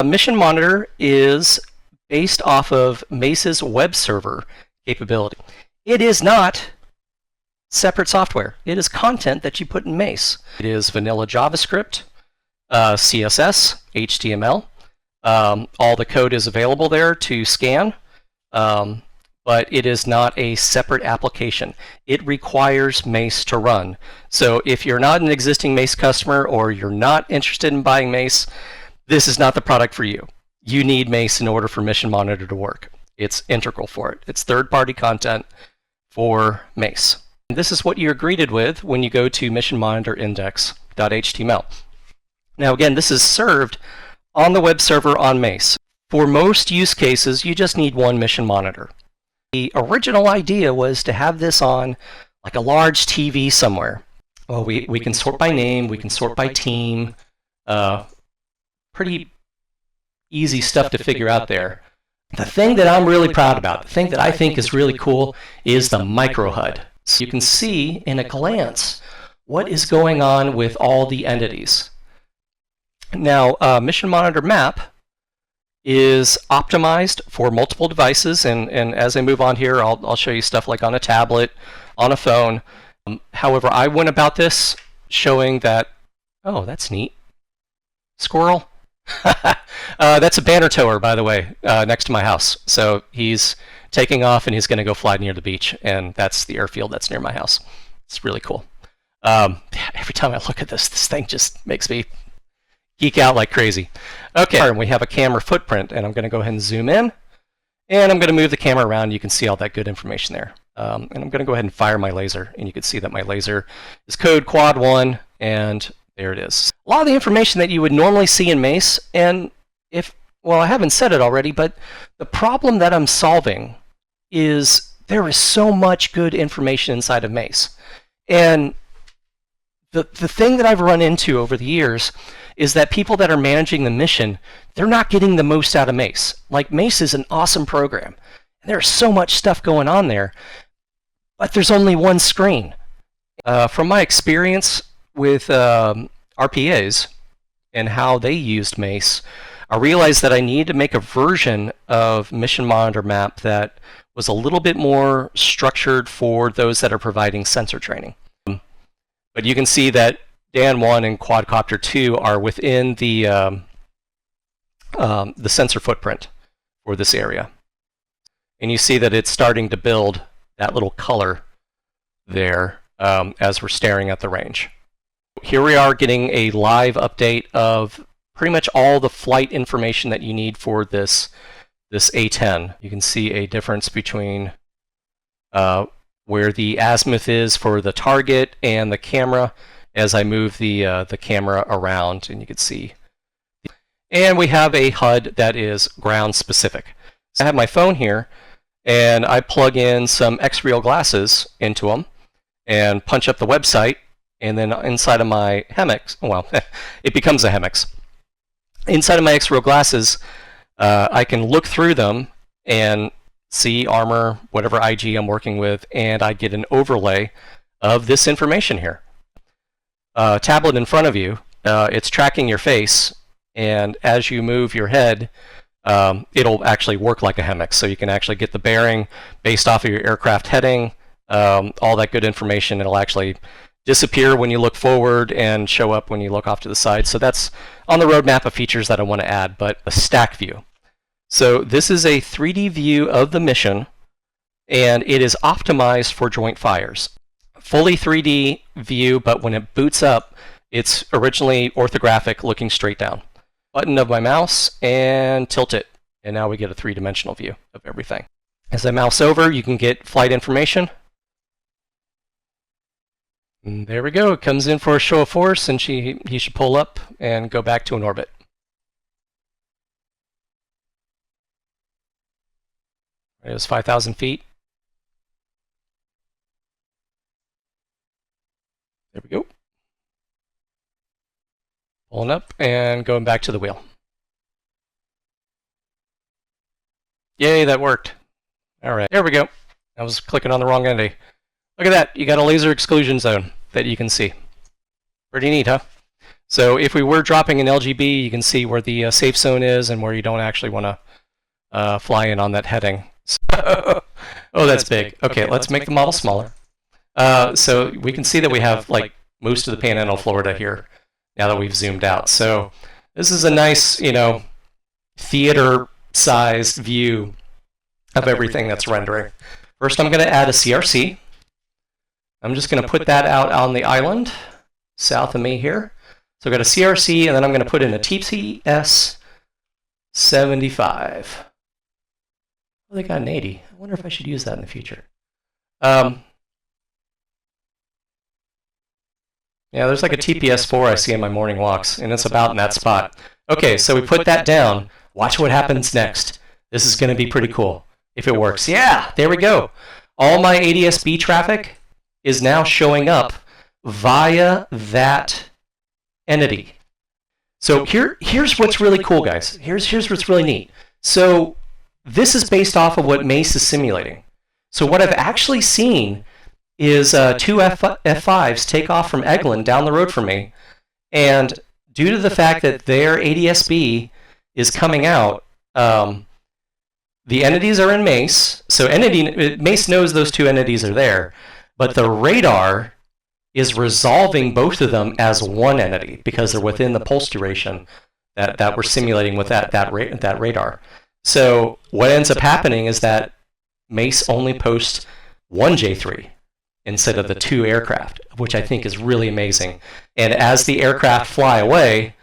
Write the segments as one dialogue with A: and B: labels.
A: A mission monitor is based off of Mace's web server capability. It is not separate software. It is content that you put in Mace. It is vanilla JavaScript, CSS, HTML. All the code is available there to scan, but it is not a separate application. It requires Mace to run. So if you're not an existing Mace customer or you're not interested in buying Mace, this is not the product for you. You need Mace in order for Mission Monitor to work. It's integral for it. It's third-party content for Mace. And this is what you're greeted with when you go to missionmonitorindex.html. Now again, this is served on the web server on Mace. For most use cases, you just need one mission monitor. The original idea was to have this on like a large TV somewhere. Well, we can sort by name, we can sort by team. Pretty easy stuff to figure out there. The thing that I'm really proud about, the thing that I think is really cool, is the micro HUD. So you can see in a glance what is going on with all the entities. Now, Mission Monitor Map is optimized for multiple devices, and as I move on here, I'll show you stuff like on a tablet, on a phone. However, I went about this showing that, oh, that's neat. Squirrel. That's a banner tower, by the way, next to my house. So he's taking off and he's going to go fly near the beach, and that's the airfield that's near my house. It's really cool. Every time I look at this thing just makes me geek out like crazy. Okay, and we have a camera footprint, and I'm going to go ahead and zoom in, and I'm going to move the camera around. You can see all that good information there. And I'm going to go ahead and fire my laser, and you can see that my laser is code quad 1, and there it is. A lot of the information that you would normally see in Mace, and well, I haven't said it already, but the problem that I'm solving is there is so much good information inside of Mace. And the thing that I've run into over the years is that people that are managing the mission, they're not getting the most out of Mace. Like, Mace is an awesome program, and there's so much stuff going on there, but there's only one screen. From my experience with RPAs and how they used Mace, I realized that I needed to make a version of Mission Monitor Map that was a little bit more structured for those that are providing sensor training. But you can see that Dan 1 and Quadcopter 2 are within the sensor footprint for this area. And you see that it's starting to build that little color there as we're staring at the range. Here we are getting a live update of pretty much all the flight information that you need for this A10. You can see a difference between where the azimuth is for the target and the camera as I move the camera around, and you can see. And we have a HUD that is ground specific. So I have my phone here, and I plug in some X-Real glasses into them and punch up the website, and then inside of my HEMX, well, it becomes a HEMX. Inside of my X-Real glasses, I can look through them and see armor, whatever IG I'm working with, and I get an overlay of this information here. Tablet in front of you, it's tracking your face, and as you move your head, it'll actually work like a HEMX, so you can actually get the bearing based off of your aircraft heading, all that good information. It'll actually disappear when you look forward and show up when you look off to the side. So that's on the roadmap of features that I want to add, but a stack view. So this is a 3D view of the mission, and it is optimized for joint fires. Fully 3D view, but when it boots up, it's originally orthographic, looking straight down. Button of my mouse and tilt it, and now we get a three-dimensional view of everything. As I mouse over, you can get flight information. And there we go. It comes in for a show of force, and he should pull up and go back to an orbit. It was 5,000 feet. There we go. Pulling up and going back to the wheel. Yay, that worked. All right, there we go. I was clicking on the wrong entity. Look at that. You got a laser exclusion zone that you can see. Pretty neat, huh? So if we were dropping an LGB, you can see where the safe zone is and where you don't actually want to fly in on that heading. So, oh, that's big. Okay, let's make the model smaller. So we can see that we have like most of the Panhandle, Florida here now that we've zoomed out. So this is a nice, theater-sized view of everything that's rendering. First, I'm going to add a CRC. I'm just going to put that out on the island south of me here. So I've got a CRC, and then I'm going to put in a TPS 75. Oh, they got an 80. I wonder if I should use that in the future. Yeah, there's like a TPS 4 I see in my morning walks, and it's about in that spot. Okay, so we put that down. Watch what happens next. This is going to be pretty cool if it works. Yeah, there we go. All my ADS-B traffic is now showing up via that entity. So here's what's really cool, guys. Here's what's really neat. So this is based off of what Mace is simulating. So what I've actually seen is two F5s take off from Eglin down the road from me, and due to the fact that their ADS-B is coming out, the entities are in Mace, so Mace knows those two entities are there, but the radar is resolving both of them as one entity because they're within the pulse duration that we're simulating with that radar. So what ends up happening is that Mace only posts one J3 instead of the two aircraft, which I think is really amazing. And as the aircraft fly away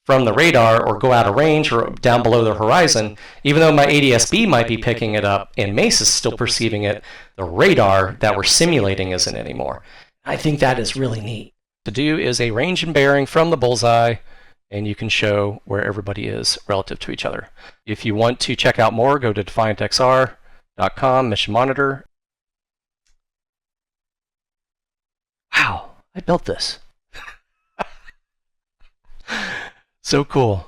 A: from the radar or go out of range or down below the horizon, even though my ADS-B might be picking it up and Mace is still perceiving it, the radar that we're simulating isn't anymore. I think that is really neat. To do is a range and bearing from the bullseye, and you can show where everybody is relative to each other. If you want to check out more, go to defiantxr.com, mission monitor. Wow, I built this. So cool.